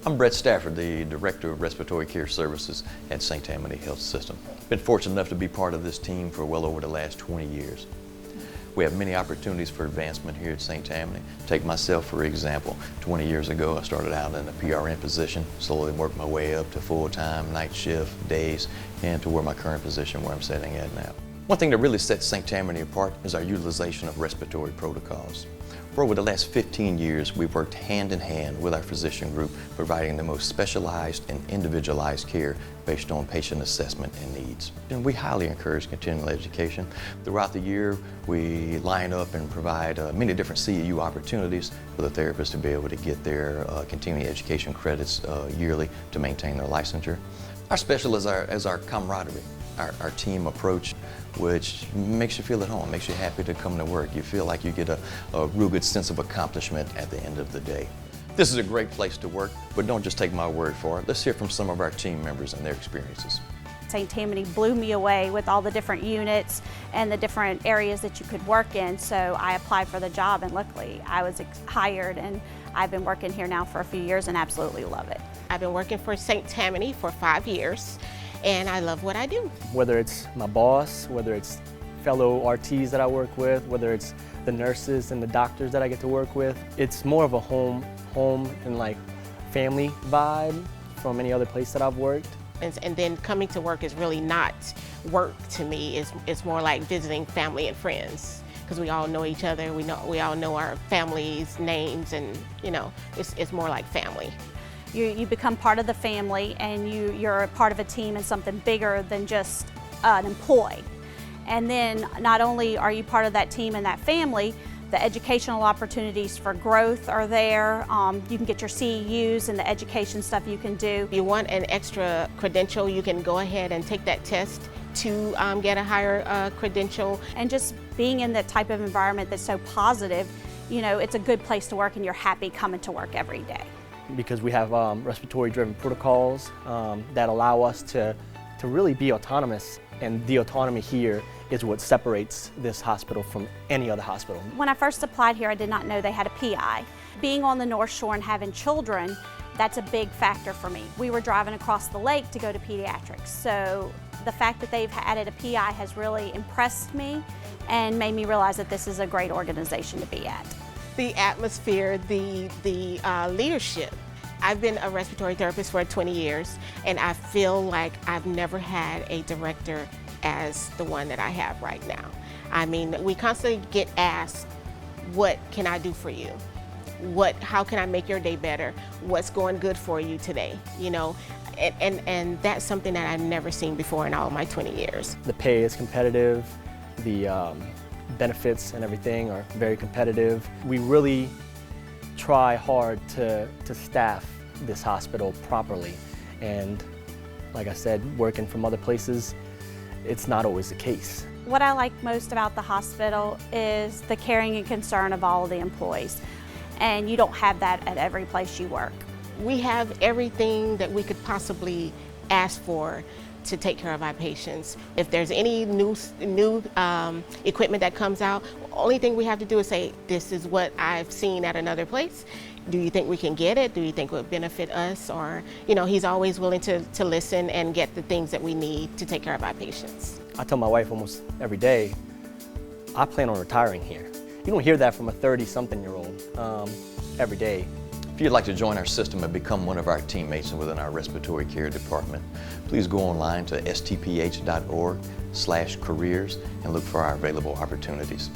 I'm Brett Stafford, the Director of Respiratory Care Services at St. Tammany Health System. Been fortunate enough to be part of this team for well over the last 20 years. We have many opportunities for advancement here at St. Tammany. Take myself for example. 20 years ago I started out in a PRN position, slowly worked my way up to full-time, night shift, days, and to where my current position where I'm sitting at now. One thing that really sets St. Tammany apart is our utilization of respiratory protocols. For over the last 15 years, we've worked hand in hand with our physician group, providing the most specialized and individualized care based on patient assessment and needs. And we highly encourage continual education. Throughout the year, we line up and provide many different CEU opportunities for the therapists to be able to get their continuing education credits yearly to maintain their licensure. Our special is our camaraderie, our team approach, which makes you feel at home, makes you happy to come to work. You feel like you get a real good sense of accomplishment at the end of the day. This is a great place to work, but don't just take my word for it. Let's hear from some of our team members and their experiences. St. Tammany blew me away with all the different units and the different areas that you could work in, so I applied for the job and luckily I was hired, and I've been working here now for a few years and absolutely love it. I've been working for St. Tammany for 5 years. And I love what I do. Whether it's my boss, whether it's fellow RTs that I work with, whether it's the nurses and the doctors that I get to work with, it's more of a home and like family vibe from any other place that I've worked. And then coming to work is really not work to me. It's more like visiting family and friends, because we all know each other. We all know our families' names, and it's more like family. You become part of the family, and you're a part of a team and something bigger than just an employee. And then not only are you part of that team and that family, the educational opportunities for growth are there. You can get your CEUs and the education stuff you can do. If you want an extra credential, you can go ahead and take that test to get a higher credential. And just being in that type of environment that's so positive, it's a good place to work and you're happy coming to work every day. Because we have respiratory-driven protocols that allow us to really be autonomous, and the autonomy here is what separates this hospital from any other hospital. When I first applied here, I did not know they had a PI. Being on the North Shore and having children, that's a big factor for me. We were driving across the lake to go to pediatrics, so the fact that they've added a PI has really impressed me and made me realize that this is a great organization to be at. The atmosphere, the leadership. I've been a respiratory therapist for 20 years, and I feel like I've never had a director as the one that I have right now. I mean, we constantly get asked, what can I do for you? How can I make your day better? What's going good for you today? And that's something that I've never seen before in all my 20 years. The pay is competitive, the benefits and everything are very competitive. We really try hard to staff this hospital properly, and like I said, working from other places, it's not always the case. What I like most about the hospital is the caring and concern of all of the employees, and you don't have that at every place you work. We have everything that we could possibly ask for to take care of our patients. If there's any new equipment that comes out, the only thing we have to do is say, this is what I've seen at another place. Do you think we can get it? Do you think it would benefit us? Or, he's always willing to listen and get the things that we need to take care of our patients. I tell my wife almost every day, I plan on retiring here. You don't hear that from a 30-something-year-old every day. If you'd like to join our system and become one of our teammates within our respiratory care department, please go online to stph.org/careers and look for our available opportunities.